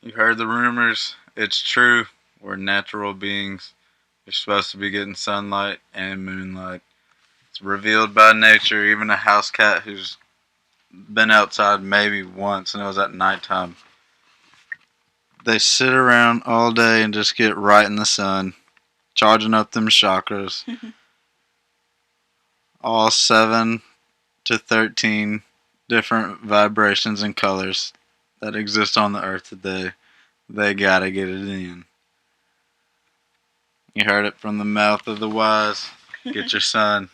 You heard the rumors. It's true. We're natural beings. You're supposed to be getting sunlight and moonlight. It's revealed by nature. Even a house cat who's been outside maybe once and it was at nighttime. They sit around all day and just get right in the sun, charging up them chakras. All 7 to 13 different vibrations and colors that exist on the earth today. They gotta get it in. You heard it from the mouth of the wise. Get your sun.